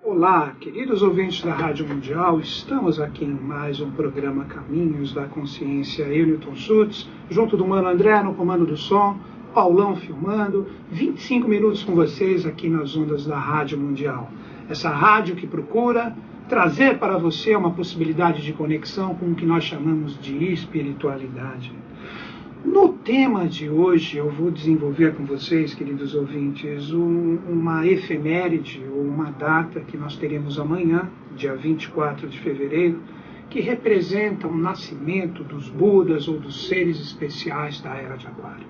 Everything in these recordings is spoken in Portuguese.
Olá, queridos ouvintes da Rádio Mundial, estamos aqui em mais um programa Caminhos da Consciência. Eu, Newton Schultz, junto do Mano André no comando do som, Paulão filmando, 25 minutos com vocês aqui nas ondas da Rádio Mundial. Essa rádio que procura trazer para você uma possibilidade de conexão com o que nós chamamos de espiritualidade. No tema de hoje, eu vou desenvolver com vocês, queridos ouvintes, uma efeméride ou uma data que nós teremos amanhã, dia 24 de fevereiro, que representa o nascimento dos Budas ou dos seres especiais da Era de Aquário.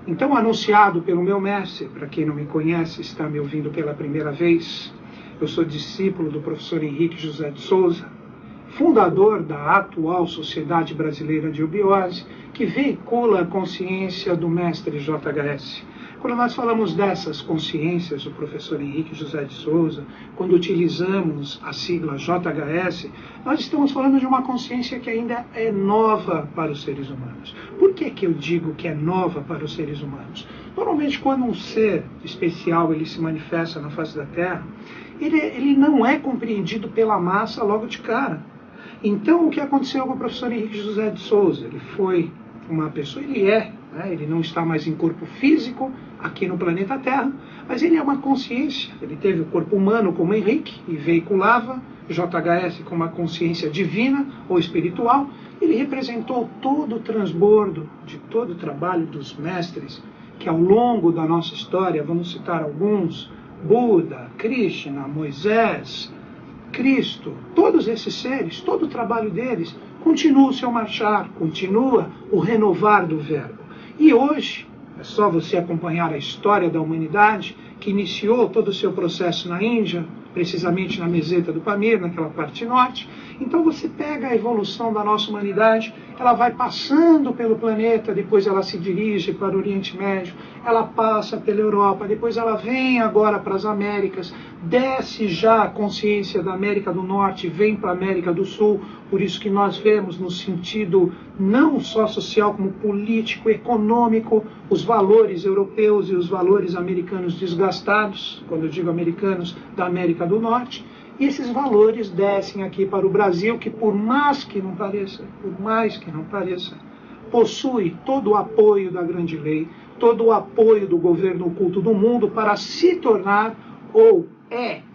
Então, anunciado pelo meu mestre, para quem não me conhece, está me ouvindo pela primeira vez, eu sou discípulo do professor Henrique José de Souza, fundador da atual Sociedade Brasileira de Eubiose, que veicula a consciência do mestre JHS. Quando nós falamos dessas consciências do professor Henrique José de Souza, quando utilizamos a sigla JHS, nós estamos falando de uma consciência que ainda é nova para os seres humanos. Por que eu digo que é nova para os seres humanos? Normalmente, quando um ser especial ele se manifesta na face da Terra, ele não é compreendido pela massa logo de cara. Então, o que aconteceu com o professor Henrique José de Souza? Ele foi uma pessoa, ele não está mais em corpo físico aqui no planeta Terra, mas ele é uma consciência. Ele teve o corpo humano como Henrique e veiculava JHS com uma consciência divina ou espiritual. Ele representou todo o transbordo de todo o trabalho dos mestres que ao longo da nossa história, vamos citar alguns, Buda, Krishna, Moisés, Cristo, todos esses seres, todo o trabalho deles continua o seu marchar, continua o renovar do verbo. E hoje, é só você acompanhar a história da humanidade, que iniciou todo o seu processo na Índia, precisamente na meseta do Pamir, naquela parte norte. Então você pega a evolução da nossa humanidade, ela vai passando pelo planeta, depois ela se dirige para o Oriente Médio, ela passa pela Europa, depois ela vem agora para as Américas, desce já a consciência da América do Norte, vem para a América do Sul, por isso que nós vemos no sentido não só social como político, econômico, os valores europeus e os valores americanos desgastados, quando eu digo americanos, da América do Norte, e esses valores descem aqui para o Brasil, que por mais que não pareça, possui todo o apoio da grande lei, todo o apoio do governo oculto do mundo para se tornar, ou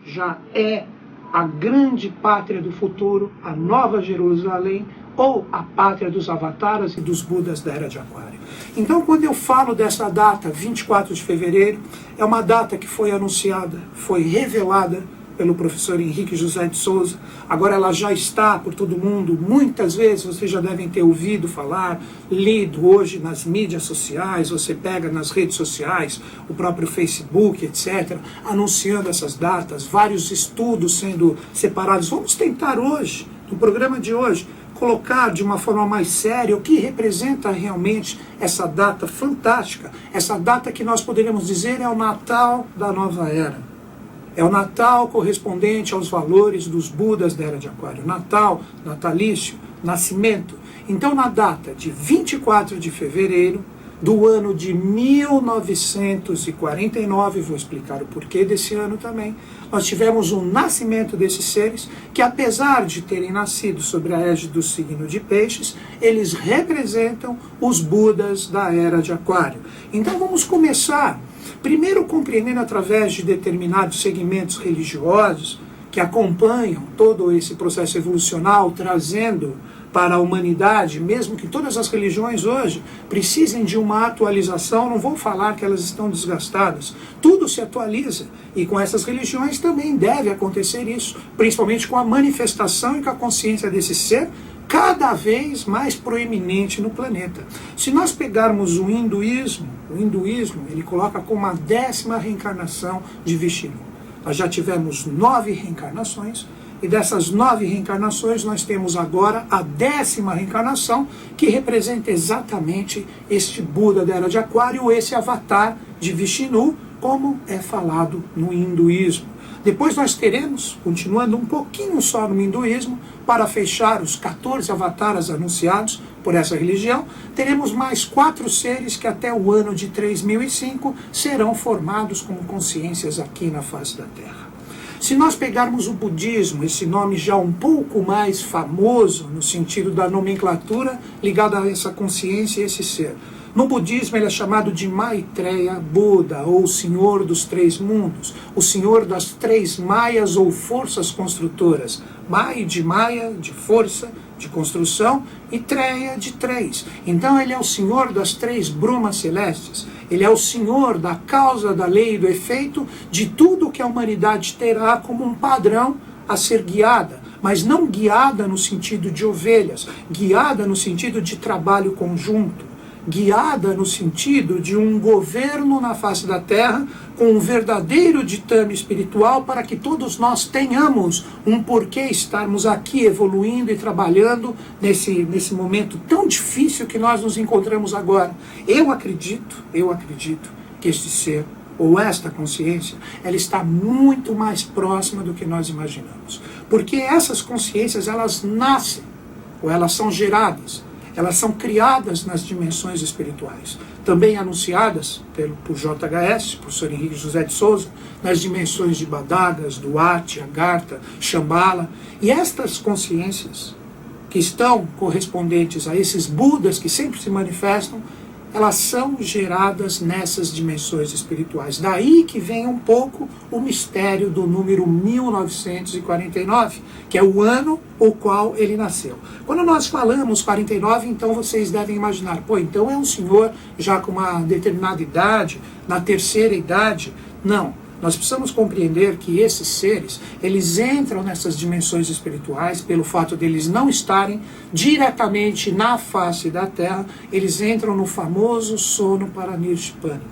já é, a grande pátria do futuro, a Nova Jerusalém, ou a pátria dos avataras e dos Budas da Era de Aquário. Então, quando eu falo dessa data, 24 de fevereiro, é uma data que foi anunciada, foi revelada pelo professor Henrique José de Souza. Agora ela já está por todo mundo, muitas vezes vocês já devem ter ouvido falar, lido hoje nas mídias sociais, você pega nas redes sociais, o próprio Facebook, etc., anunciando essas datas, vários estudos sendo separados. Vamos tentar hoje, no programa de hoje, colocar de uma forma mais séria o que representa realmente essa data fantástica, essa data que nós poderíamos dizer é o Natal da nova era. É o Natal correspondente aos valores dos Budas da Era de Aquário. Natal, natalício, nascimento. Então, na data de 24 de fevereiro do ano de 1949, vou explicar o porquê desse ano também, nós tivemos o nascimento desses seres que, apesar de terem nascido sobre a égide do signo de Peixes, eles representam os Budas da Era de Aquário. Então, vamos começar primeiro compreendendo através de determinados segmentos religiosos que acompanham todo esse processo evolucional, trazendo para a humanidade, mesmo que todas as religiões hoje precisem de uma atualização, não vou falar que elas estão desgastadas, tudo se atualiza, e com essas religiões também deve acontecer isso, principalmente com a manifestação e com a consciência desse ser cada vez mais proeminente no planeta. Se nós pegarmos o hinduísmo ele coloca como a 10ª reencarnação de Vishnu. Nós já tivemos 9 reencarnações, e dessas 9 reencarnações nós temos agora a 10ª reencarnação, que representa exatamente este Buda da Era de Aquário, esse avatar de Vishnu, como é falado no hinduísmo. Depois nós teremos, continuando um pouquinho só no hinduísmo, para fechar os 14 avataras anunciados por essa religião, teremos mais 4 seres que até o ano de 3005 serão formados como consciências aqui na face da Terra. Se nós pegarmos o budismo, esse nome já um pouco mais famoso no sentido da nomenclatura ligada a essa consciência e esse ser. No budismo ele é chamado de Maitreya Buda, ou o Senhor dos Três Mundos, o Senhor das Três Maias ou Forças Construtoras. Mai de Maia, de força, de construção, e Treya de três. Então ele é o Senhor das três brumas celestes. Ele é o Senhor da causa, da lei e do efeito de tudo que a humanidade terá como um padrão a ser guiada, mas não guiada no sentido de ovelhas, guiada no sentido de trabalho conjunto, guiada no sentido de um governo na face da terra com um verdadeiro ditame espiritual para que todos nós tenhamos um porquê estarmos aqui evoluindo e trabalhando nesse momento tão difícil que nós nos encontramos agora. Eu acredito que este ser, ou esta consciência, ela está muito mais próxima do que nós imaginamos. Porque essas consciências, elas nascem, ou elas são geradas, elas são criadas nas dimensões espirituais, também anunciadas por JHS, professor Henrique José de Souza, nas dimensões de Badagas, Duarte, Agartha, Shambhala. E estas consciências, que estão correspondentes a esses Budas que sempre se manifestam, elas são geradas nessas dimensões espirituais. Daí que vem um pouco o mistério do número 1949, que é o ano o qual ele nasceu. Quando nós falamos 49, então vocês devem imaginar, então é um senhor já com uma determinada idade, na terceira idade. Não. Nós precisamos compreender que esses seres, eles entram nessas dimensões espirituais pelo fato de eles não estarem diretamente na face da Terra, eles entram no famoso sono paranirshpânico.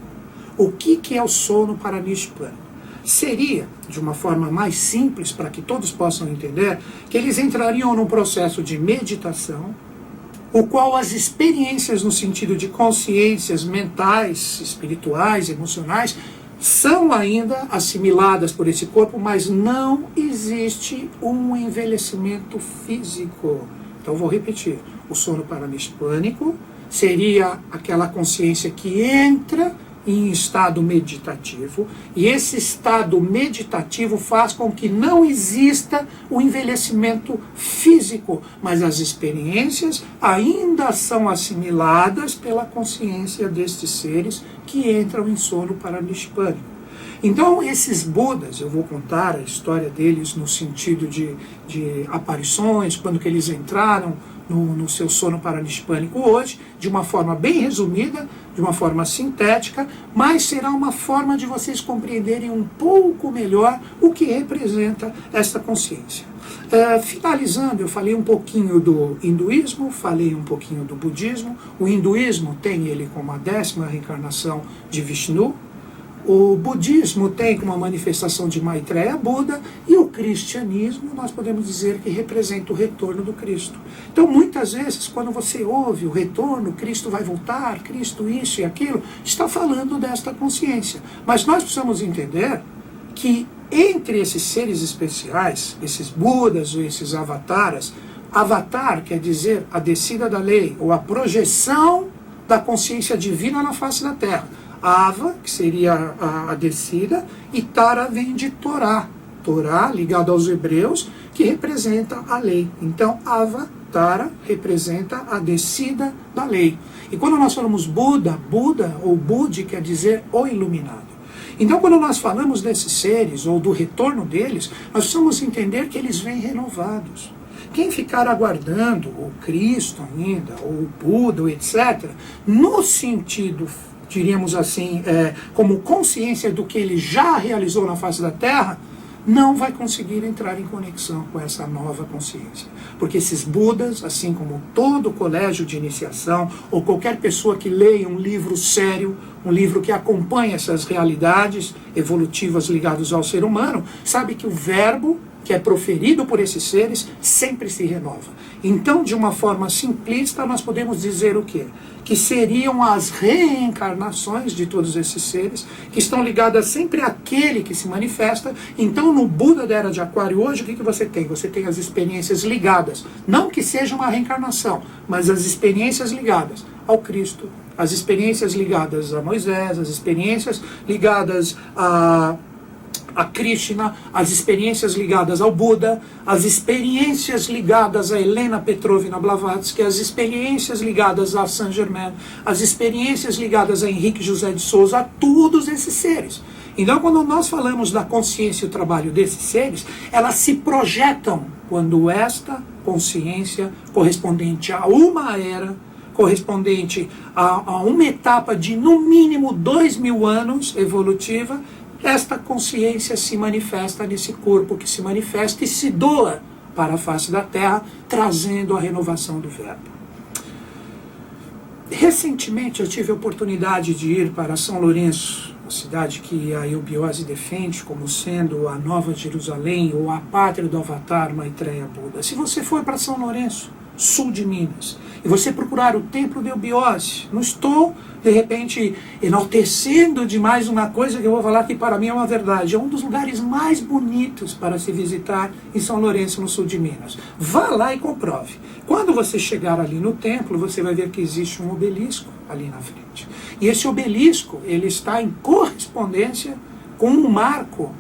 O que é o sono paranirshpânico? Seria, de uma forma mais simples, para que todos possam entender, que eles entrariam num processo de meditação, o qual as experiências no sentido de consciências mentais, espirituais, emocionais, são ainda assimiladas por esse corpo, mas não existe um envelhecimento físico. Então vou repetir, o sono paranirshpânico seria aquela consciência que entra em estado meditativo, e esse estado meditativo faz com que não exista o envelhecimento físico, mas as experiências ainda são assimiladas pela consciência destes seres que entram em sono paranirshpânico. Então esses Budas, eu vou contar a história deles no sentido de aparições, quando que eles entraram no seu sono paranirshpânico hoje, de uma forma bem resumida, de uma forma sintética, mas será uma forma de vocês compreenderem um pouco melhor o que representa esta consciência. Finalizando, eu falei um pouquinho do hinduísmo, falei um pouquinho do budismo. O hinduísmo tem ele como a 10ª reencarnação de Vishnu. O budismo tem como uma manifestação de Maitreya Buda, e o cristianismo nós podemos dizer que representa o retorno do Cristo. Então muitas vezes quando você ouve o retorno, Cristo vai voltar, Cristo isso e aquilo, está falando desta consciência. Mas nós precisamos entender que entre esses seres especiais, esses Budas ou esses avataras, avatar quer dizer a descida da lei, ou a projeção da consciência divina na face da Terra. Ava, que seria a descida, e Tara vem de Torá. Torá, ligado aos hebreus, que representa a lei. Então, Ava, Tara, representa a descida da lei. E quando nós falamos Buda, Buda ou Budi quer dizer o iluminado. Então, quando nós falamos desses seres, ou do retorno deles, nós precisamos entender que eles vêm renovados. Quem ficar aguardando o Cristo ainda, ou o Buda, ou etc., no sentido, diríamos assim, como consciência do que ele já realizou na face da Terra, não vai conseguir entrar em conexão com essa nova consciência. Porque esses Budas, assim como todo colégio de iniciação, ou qualquer pessoa que leia um livro sério, um livro que acompanha essas realidades evolutivas ligadas ao ser humano, sabe que o verbo que é proferido por esses seres sempre se renova. Então, de uma forma simplista, nós podemos dizer o quê? Que seriam as reencarnações de todos esses seres, que estão ligadas sempre àquele que se manifesta. Então, no Buda da Era de Aquário hoje, o que você tem? Você tem as experiências ligadas, não que seja uma reencarnação, mas as experiências ligadas ao Cristo, as experiências ligadas a Moisés, as experiências ligadas a Krishna, as experiências ligadas ao Buda, as experiências ligadas a Helena Petrovna Blavatsky, as experiências ligadas a Saint-Germain, as experiências ligadas a Henrique José de Souza, a todos esses seres. Então, quando nós falamos da consciência e o trabalho desses seres, elas se projetam quando esta consciência, correspondente a uma era, correspondente a uma etapa de no mínimo 2000 anos evolutiva, esta consciência se manifesta nesse corpo que se manifesta e se doa para a face da Terra, trazendo a renovação do verbo. Recentemente eu tive a oportunidade de ir para São Lourenço, a cidade que a eubiose defende como sendo a Nova Jerusalém ou a pátria do Avatar Maitreya Buda. Se você for para São Lourenço, sul de Minas, e você procurar o templo de eubiose, não estou, de repente, enaltecendo demais uma coisa que eu vou falar que para mim é uma verdade, é um dos lugares mais bonitos para se visitar em São Lourenço, no sul de Minas. Vá lá e comprove. Quando você chegar ali no templo, você vai ver que existe um obelisco ali na frente. E esse obelisco, ele está em correspondência com um marco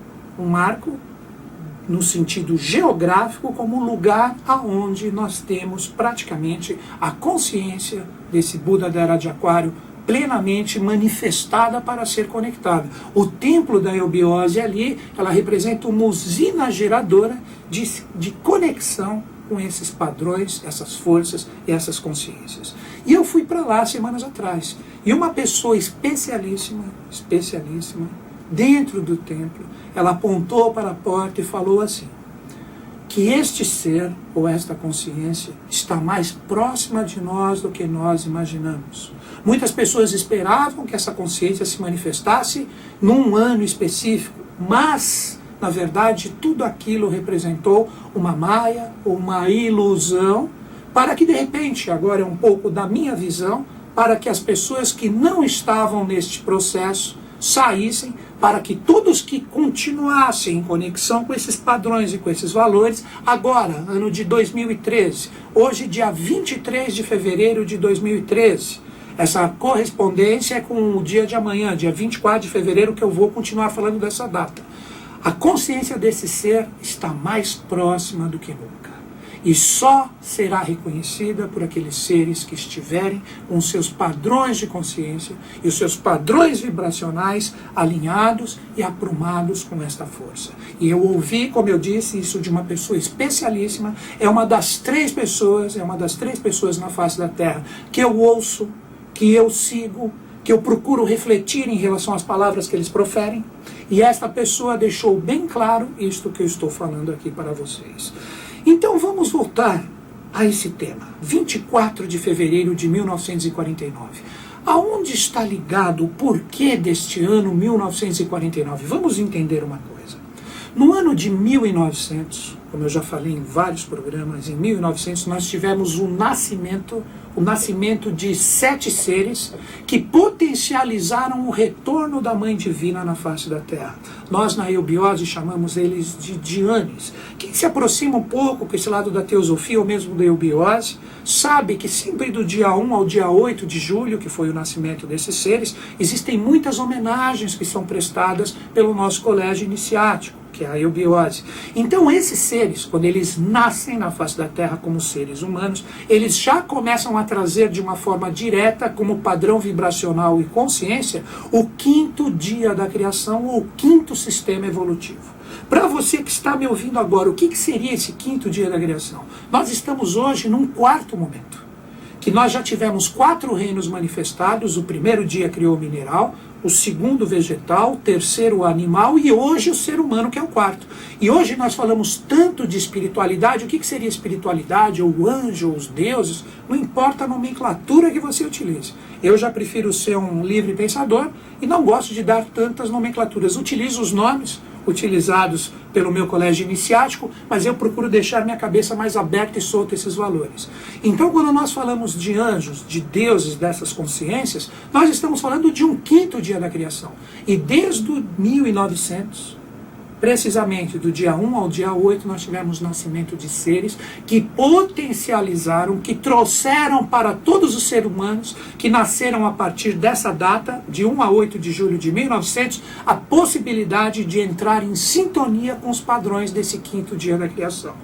no sentido geográfico, como lugar aonde nós temos praticamente a consciência desse Buda da Era de Aquário plenamente manifestada para ser conectada. O templo da eubiose ali, ela representa uma usina geradora de conexão com esses padrões, essas forças e essas consciências. E eu fui para lá semanas atrás, e uma pessoa especialíssima, dentro do templo, ela apontou para a porta e falou assim, que este ser, ou esta consciência, está mais próxima de nós do que nós imaginamos. Muitas pessoas esperavam que essa consciência se manifestasse num ano específico, mas, na verdade, tudo aquilo representou uma maia, uma ilusão, para que, de repente, agora é um pouco da minha visão, para que as pessoas que não estavam neste processo saíssem, para que todos que continuassem em conexão com esses padrões e com esses valores, agora, ano de 2013, hoje dia 23 de fevereiro de 2013, essa correspondência é com o dia de amanhã, dia 24 de fevereiro, que eu vou continuar falando dessa data. A consciência desse ser está mais próxima do que nunca. E só será reconhecida por aqueles seres que estiverem com os seus padrões de consciência e os seus padrões vibracionais alinhados e aprumados com esta força. E eu ouvi, como eu disse, isso de uma pessoa especialíssima, é uma das três pessoas na face da Terra que eu ouço, que eu sigo, que eu procuro refletir em relação às palavras que eles proferem, e esta pessoa deixou bem claro isto que eu estou falando aqui para vocês. Então vamos voltar a esse tema, 24 de fevereiro de 1949. Aonde está ligado o porquê deste ano 1949? Vamos entender uma coisa. No ano de 1900, como eu já falei em vários programas, em 1900 nós tivemos o nascimento de 7 seres que potencializaram o retorno da Mãe Divina na face da Terra. Nós na eubiose chamamos eles de Dhyanis. Quem se aproxima um pouco com esse lado da teosofia ou mesmo da eubiose, sabe que sempre do dia 1 ao dia 8 de julho, que foi o nascimento desses seres, existem muitas homenagens que são prestadas pelo nosso colégio iniciático, que é a eubiose. Então esses seres, quando eles nascem na face da Terra como seres humanos, eles já começam a trazer de uma forma direta, como padrão vibracional e consciência, o 5º dia da criação ou o 5º sistema evolutivo. Para você que está me ouvindo agora, o que seria esse 5º dia da criação? Nós estamos hoje num 4º momento, que nós já tivemos 4 reinos manifestados. O primeiro dia criou o mineral, o segundo vegetal, o terceiro o animal e hoje o ser humano, que é o 4º. E hoje nós falamos tanto de espiritualidade. O que seria espiritualidade, ou o anjo, ou os deuses? Não importa a nomenclatura que você utilize. Eu já prefiro ser um livre pensador e não gosto de dar tantas nomenclaturas. Utilizo os nomes utilizados pelo meu colégio iniciático, mas eu procuro deixar minha cabeça mais aberta e solta a esses valores. Então, quando nós falamos de anjos, de deuses, dessas consciências, nós estamos falando de um 5º dia da criação. E desde 1900, precisamente do dia 1 ao dia 8, nós tivemos nascimento de seres que potencializaram, que trouxeram para todos os seres humanos que nasceram a partir dessa data, de 1 a 8 de julho de 1900, a possibilidade de entrar em sintonia com os padrões desse quinto dia da criação.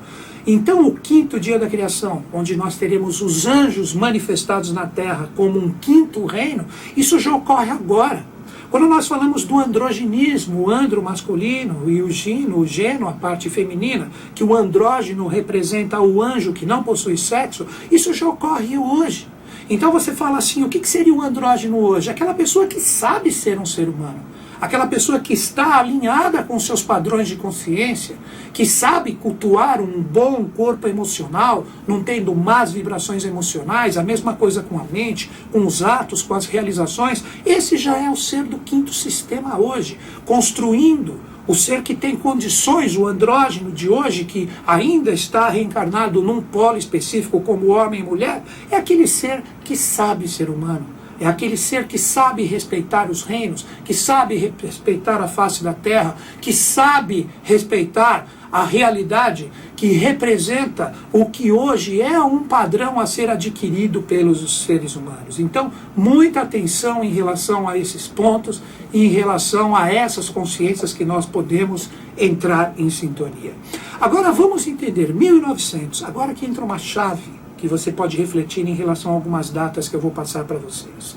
Então, o quinto dia da criação, onde nós teremos os anjos manifestados na Terra como um quinto reino, isso já ocorre agora. Quando nós falamos do androginismo, o andro masculino e o geno, a parte feminina, que o andrógeno representa o anjo que não possui sexo, isso já ocorre hoje. Então você fala assim, o que seria o andrógeno hoje? Aquela pessoa que sabe ser um ser humano. Aquela pessoa que está alinhada com seus padrões de consciência, que sabe cultuar um bom corpo emocional, não tendo más vibrações emocionais, a mesma coisa com a mente, com os atos, com as realizações. Esse já é o ser do quinto sistema hoje, construindo o ser que tem condições, o andrógeno de hoje, que ainda está reencarnado num polo específico como homem e mulher, é aquele ser que sabe ser humano. É aquele ser que sabe respeitar os reinos, que sabe respeitar a face da terra, que sabe respeitar a realidade, que representa o que hoje é um padrão a ser adquirido pelos seres humanos. Então, muita atenção em relação a esses pontos, em relação a essas consciências que nós podemos entrar em sintonia. Agora vamos entender 1900, agora que entra uma chave que você pode refletir em relação a algumas datas que eu vou passar para vocês.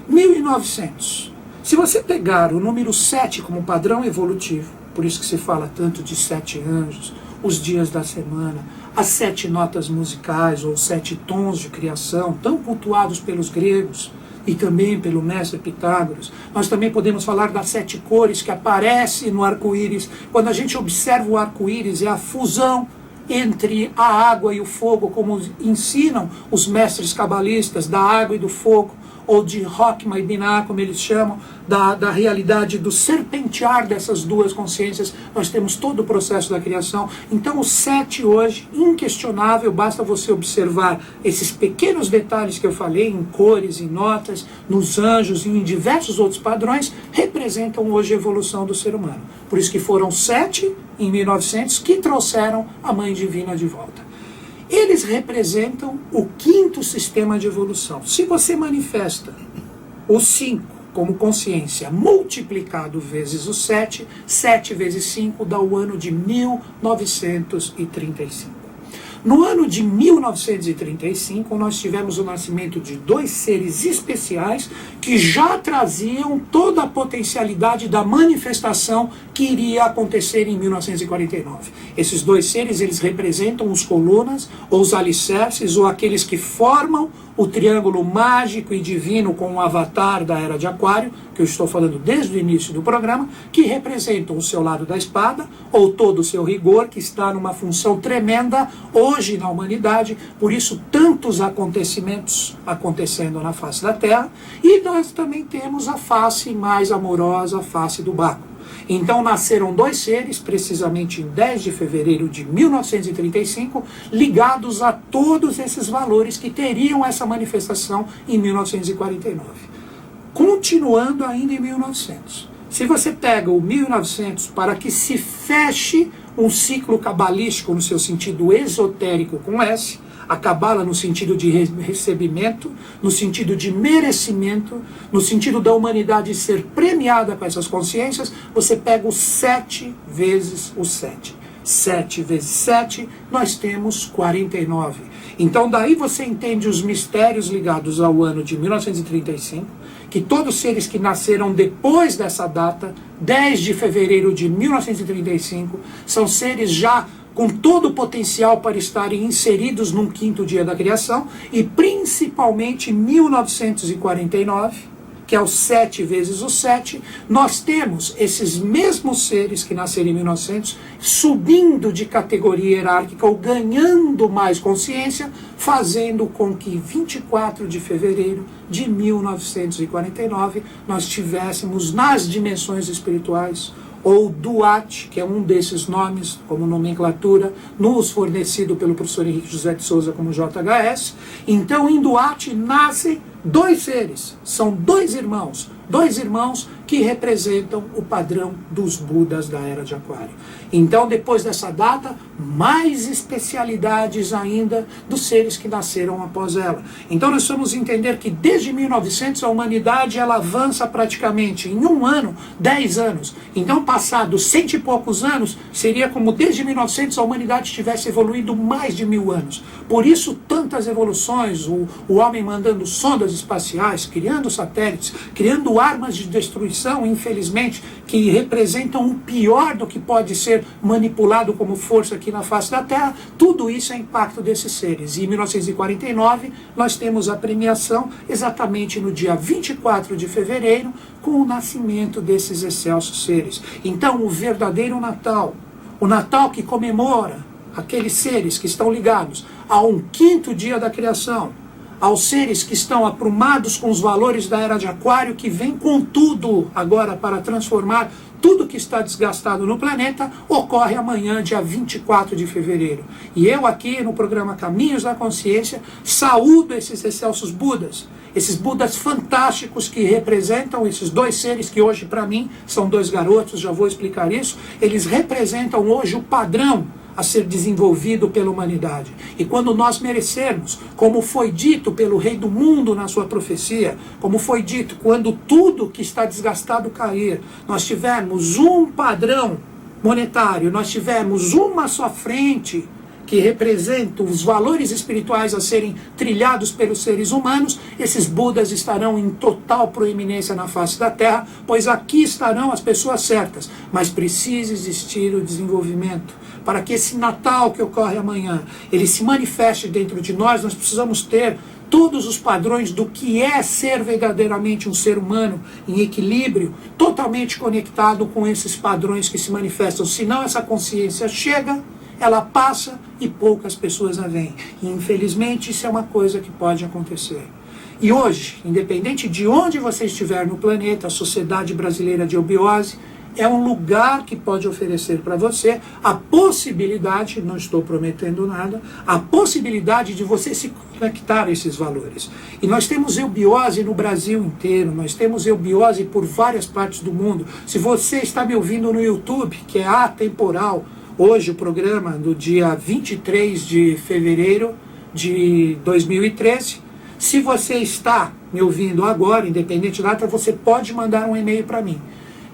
1900. Se você pegar o número 7 como padrão evolutivo, por isso que se fala tanto de 7 anjos, os dias da semana, as 7 notas musicais ou 7 tons de criação, tão cultuados pelos gregos e também pelo mestre Pitágoras. Nós também podemos falar das 7 cores que aparecem no arco-íris. Quando a gente observa o arco-íris, é a fusão entre a água e o fogo, como ensinam os mestres cabalistas, da água e do fogo, ou de Rockma e Binah, como eles chamam, da realidade do serpentear dessas duas consciências. Nós temos todo o processo da criação. Então o 7 hoje, inquestionável, basta você observar esses pequenos detalhes que eu falei, em cores, em notas, nos anjos e em diversos outros padrões, representam hoje a evolução do ser humano. Por isso que foram 7 em 1900 que trouxeram a Mãe Divina de volta. Eles representam o quinto sistema de evolução. Se você manifesta o 5 como consciência multiplicado vezes o 7, 7 vezes 5 dá o ano de 1935. No ano de 1935, nós tivemos o nascimento de 2 seres especiais que já traziam toda a potencialidade da manifestação que iria acontecer em 1949. Esses 2 seres, eles representam os colunas, ou os alicerces, ou aqueles que formam o triângulo mágico e divino com o avatar da Era de Aquário, que eu estou falando desde o início do programa, que representam o seu lado da espada, ou todo o seu rigor, que está numa função tremenda hoje na humanidade, por isso tantos acontecimentos acontecendo na face da Terra, e nós também temos a face mais amorosa, a face do Baco. Então nasceram 2 seres, precisamente em 10 de fevereiro de 1935, ligados a todos esses valores que teriam essa manifestação em 1949. Continuando ainda em 1900. Se você pega o 1900 para que se feche um ciclo cabalístico no seu sentido esotérico com S, a cabala no sentido de recebimento, no sentido de merecimento, no sentido da humanidade ser premiada com essas consciências, você pega o 7 vezes o 7. 7 vezes 7, nós temos 49. Então daí você entende os mistérios ligados ao ano de 1935, que todos os seres que nasceram depois dessa data, 10 de fevereiro de 1935, são seres já com todo o potencial para estarem inseridos num quinto dia da criação, e principalmente em 1949, que é o 7 vezes o 7, nós temos esses mesmos seres que nasceram em 1900, subindo de categoria hierárquica ou ganhando mais consciência, fazendo com que 24 de fevereiro de 1949 nós tivéssemos nas dimensões espirituais, ou Duat, que é um desses nomes, como nomenclatura, nos fornecido pelo professor Henrique José de Souza como JHS. Então, em Duat nascem 2 seres, são 2 irmãos que representam o padrão dos Budas da Era de Aquário. Então, depois dessa data, mais especialidades ainda dos seres que nasceram após ela. Então, nós vamos entender que desde 1900 a humanidade ela avança praticamente em um ano, 10 anos. Então, passados 100 e poucos anos, seria como desde 1900 a humanidade tivesse evoluído mais de 1000 anos. Por isso, tantas evoluções, o homem mandando sondas espaciais, criando satélites, criando armas de destruição, infelizmente, que representam o pior do que pode ser manipulado como força aqui na face da Terra. Tudo isso é impacto desses seres. E em 1949, nós temos a premiação exatamente no dia 24 de fevereiro, com o nascimento desses excelsos seres. Então, o verdadeiro Natal, o Natal que comemora aqueles seres que estão ligados a um quinto dia da criação, aos seres que estão aprumados com os valores da Era de Aquário, que vem com tudo agora para transformar tudo que está desgastado no planeta, ocorre amanhã, dia 24 de fevereiro. E eu aqui no programa Caminhos da Consciência saúdo esses excelsos Budas, esses Budas fantásticos que representam esses dois seres que hoje para mim são dois garotos, já vou explicar isso. Eles representam hoje o padrão a ser desenvolvido pela humanidade. E quando nós merecermos, como foi dito pelo Rei do Mundo na sua profecia, como foi dito, quando tudo que está desgastado cair, nós tivermos um padrão monetário, nós tivermos uma só frente que representa os valores espirituais a serem trilhados pelos seres humanos, esses Budas estarão em total proeminência na face da Terra, pois aqui estarão as pessoas certas, mas precisa existir o desenvolvimento. Para que esse Natal que ocorre amanhã, ele se manifeste dentro de nós, nós precisamos ter todos os padrões do que é ser verdadeiramente um ser humano em equilíbrio, totalmente conectado com esses padrões que se manifestam. Senão essa consciência chega, ela passa e poucas pessoas a veem. E infelizmente isso é uma coisa que pode acontecer. E hoje, independente de onde você estiver no planeta, a Sociedade Brasileira de Eubiose é um lugar que pode oferecer para você a possibilidade, não estou prometendo nada, a possibilidade de você se conectar a esses valores. E nós temos eubiose no Brasil inteiro, nós temos eubiose por várias partes do mundo. Se você está me ouvindo no YouTube, que é atemporal, hoje o programa do dia 23 de fevereiro de 2013, se você está me ouvindo agora, independente da data, você pode mandar um e-mail para mim,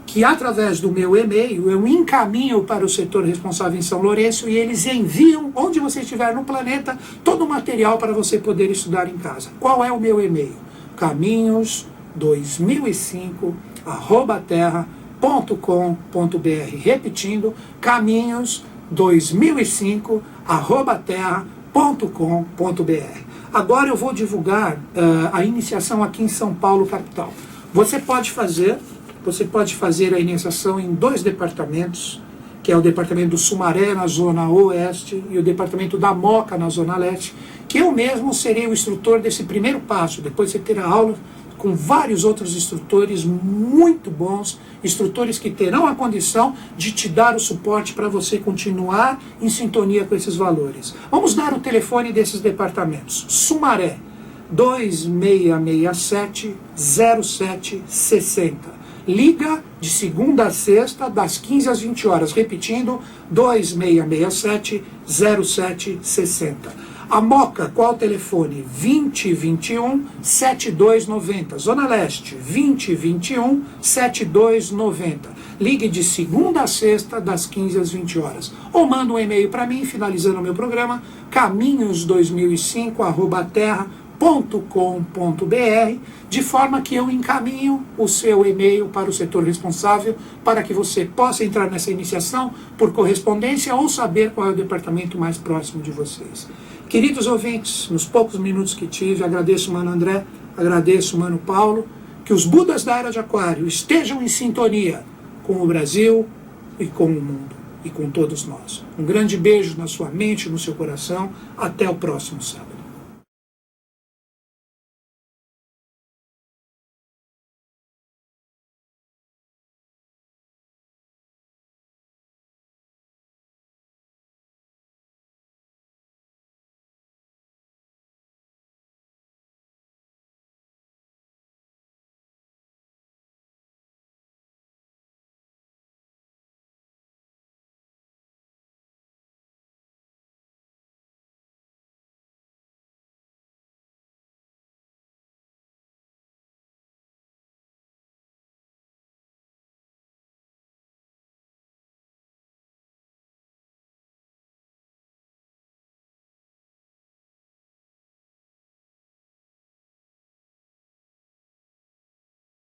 que através do meu e-mail eu encaminho para o setor responsável em São Lourenço e eles enviam, onde você estiver no planeta, todo o material para você poder estudar em casa. Qual é o meu e-mail? caminhos2005@terra.com.br. Repetindo, caminhos2005@terra.com.br. Agora eu vou divulgar a iniciação aqui em São Paulo, capital. Você pode fazer a iniciação em 2 departamentos, que é o departamento do Sumaré, na zona oeste, e o departamento da Moca, na zona leste, que eu mesmo serei o instrutor desse primeiro passo. Depois você terá aula com vários outros instrutores muito bons, instrutores que terão a condição de te dar o suporte para você continuar em sintonia com esses valores. Vamos dar o telefone desses departamentos. Sumaré, 2667-0760. Liga de segunda a sexta, das 15 às 20 horas. Repetindo, 2667-0760. A Moca, qual o telefone? 2021-7290. Zona Leste, 2021-7290. Ligue de segunda a sexta, das 15 às 20 horas. Ou manda um e-mail para mim, finalizando o meu programa, caminhos2005@terra.com.br, de forma que eu encaminho o seu e-mail para o setor responsável para que você possa entrar nessa iniciação por correspondência ou saber qual é o departamento mais próximo de vocês. Queridos ouvintes, nos poucos minutos que tive, agradeço o Mano André, agradeço o Mano Paulo, que os Budas da Era de Aquário estejam em sintonia com o Brasil e com o mundo e com todos nós. Um grande beijo na sua mente, no seu coração, até o próximo sábado.